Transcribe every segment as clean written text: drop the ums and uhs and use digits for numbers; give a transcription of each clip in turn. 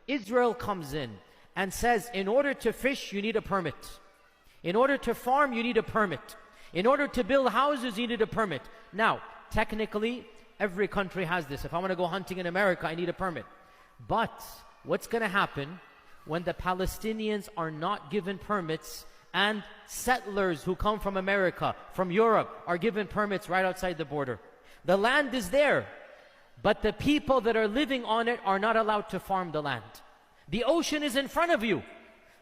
Israel comes in and says, in order to fish, you need a permit. In order to farm, you need a permit. In order to build houses, you need a permit. Now, technically, every country has this. If I want to go hunting in America, I need a permit. But what's going to happen when the Palestinians are not given permits and settlers who come from America, from Europe, are given permits right outside the border? The land is there, but the people that are living on it are not allowed to farm the land. The ocean is in front of you,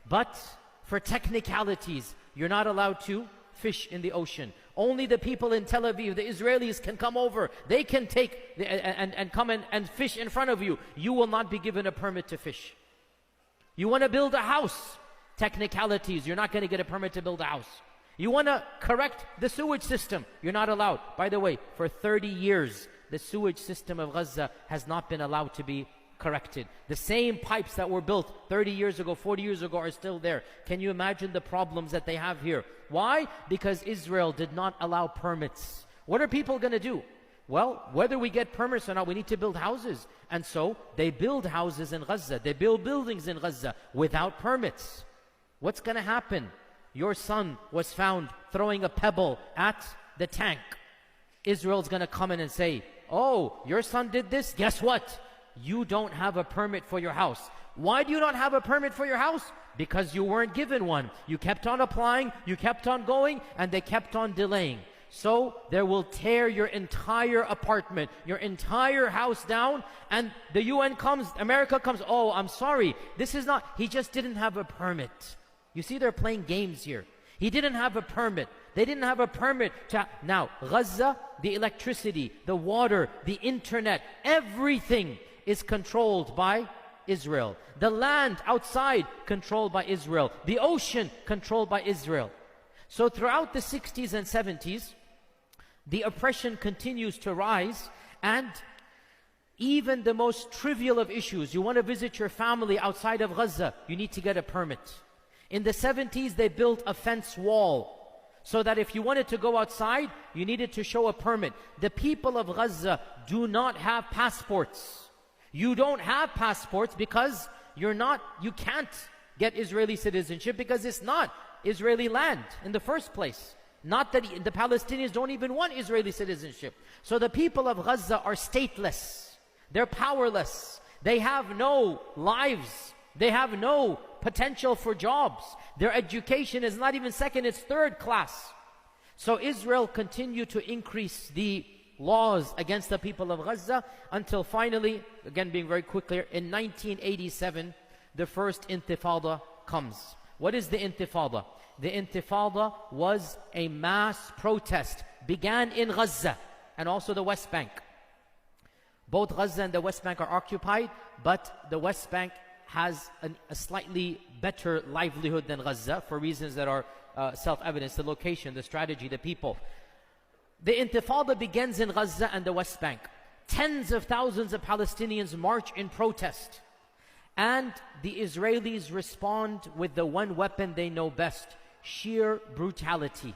but for technicalities, you're not allowed to fish in the ocean. Only the people in Tel Aviv, the Israelis, can come over. They can take and come and fish in front of you. You will not be given a permit to fish. You want to build a house, technicalities, you're not going to get a permit to build a house. You want to correct the sewage system, you're not allowed. By the way, for 30 years, the sewage system of Gaza has not been allowed to be corrected. The same pipes that were built 30 years ago, 40 years ago are still there. Can you imagine the problems that they have here? Why? Because Israel did not allow permits. What are people going to do? Well, whether we get permits or not, we need to build houses. And so they build houses in Gaza. They build buildings in Gaza without permits. What's going to happen? Your son was found throwing a pebble at the tank. Israel's going to come in and say, oh, your son did this? Guess what? You don't have a permit for your house. Why do you not have a permit for your house? Because you weren't given one. You kept on applying, you kept on going, and they kept on delaying. So they will tear your entire apartment, your entire house down, and the UN comes, America comes, oh, I'm sorry, this is not, he just didn't have a permit. You see, they're playing games here. He didn't have a permit. They didn't have a permit to, now, Gaza, the electricity, the water, the internet, everything is controlled by Israel. The land outside, controlled by Israel. The ocean, controlled by Israel. So throughout the 60s and 70s, the oppression continues to rise, and even the most trivial of issues, you want to visit your family outside of Gaza, you need to get a permit. In the 70s, they built a fence wall, so that if you wanted to go outside, you needed to show a permit. The people of Gaza do not have passports. You don't have passports because you can't get Israeli citizenship because it's not Israeli land in the first place. Not that the Palestinians don't even want Israeli citizenship. So the people of Gaza are stateless. They're powerless. They have no lives. They have no potential for jobs. Their education is not even second, it's third class. So Israel continued to increase the laws against the people of Gaza until finally, again being very quick here, in 1987, the first Intifada comes. What is the Intifada? The Intifada was a mass protest, began in Gaza and also the West Bank. Both Gaza and the West Bank are occupied, but the West Bank has a slightly better livelihood than Gaza for reasons that are self-evident: the location, the strategy, the people. The Intifada begins in Gaza and the West Bank. Tens of thousands of Palestinians march in protest. And the Israelis respond with the one weapon they know best: sheer brutality.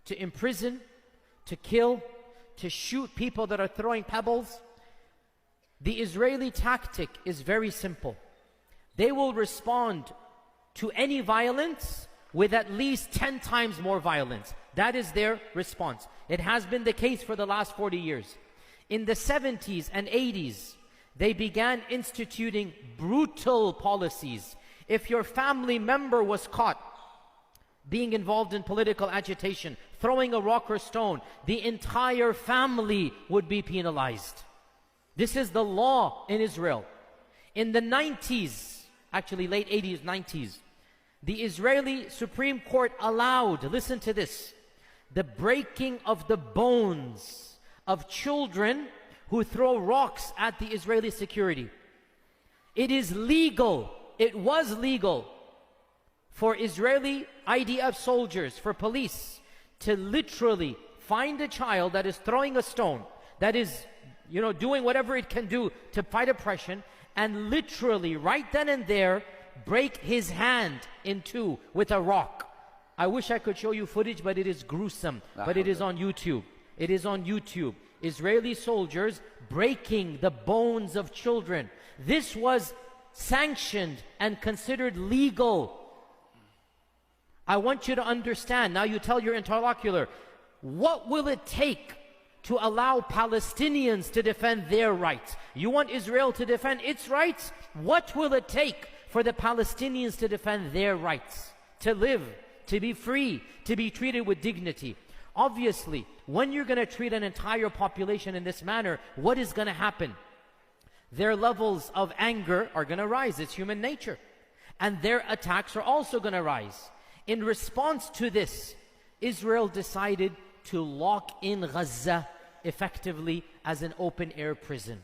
To imprison, to kill, to shoot people that are throwing pebbles. The Israeli tactic is very simple. They will respond to any violence with at least 10 times more violence. That is their response. It has been the case for the last 40 years. In the 70s and 80s, they began instituting brutal policies. If your family member was caught being involved in political agitation, throwing a rock or stone, the entire family would be penalized. This is the law in Israel. In the 90s, actually late 80s, 90s, the Israeli Supreme Court allowed, listen to this, the breaking of the bones of children who throw rocks at the Israeli security. It is legal, it was legal for Israeli IDF soldiers, for police, to literally find a child that is throwing a stone, that is, doing whatever it can do to fight oppression, and literally right then and there break his hand in two with a rock. I wish I could show you footage, but it is gruesome. But it is on YouTube. It is on YouTube. Israeli soldiers breaking the bones of children. This was sanctioned and considered legal. I want you to understand, now you tell your interlocutor, what will it take to allow Palestinians to defend their rights? You want Israel to defend its rights? What will it take for the Palestinians to defend their rights? To live, to be free, to be treated with dignity. Obviously, when you're going to treat an entire population in this manner, what is going to happen? Their levels of anger are going to rise. It's human nature. And their attacks are also going to rise. In response to this, Israel decided to lock in Gaza effectively as an open-air prison.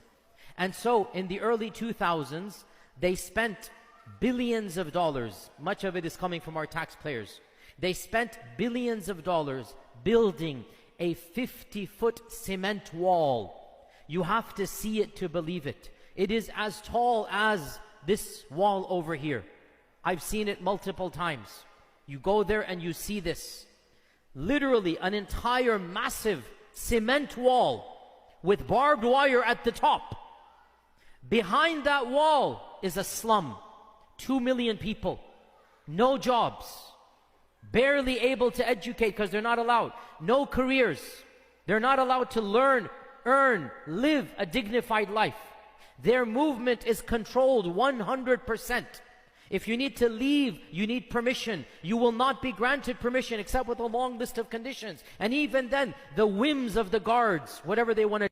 And so, in the early 2000s, they spent billions of dollars. Much of it is coming from our taxpayers. They spent billions of dollars building a 50-foot cement wall. You have to see it to believe it. It is as tall as this wall over here. I've seen it multiple times. You go there and you see this. Literally an entire massive cement wall with barbed wire at the top. Behind that wall is a slum. 2 million people. No jobs. Barely able to educate because they're not allowed. No careers. They're not allowed to learn, earn, live a dignified life. Their movement is controlled 100%. If you need to leave, you need permission. You will not be granted permission except with a long list of conditions. And even then, the whims of the guards, whatever they want to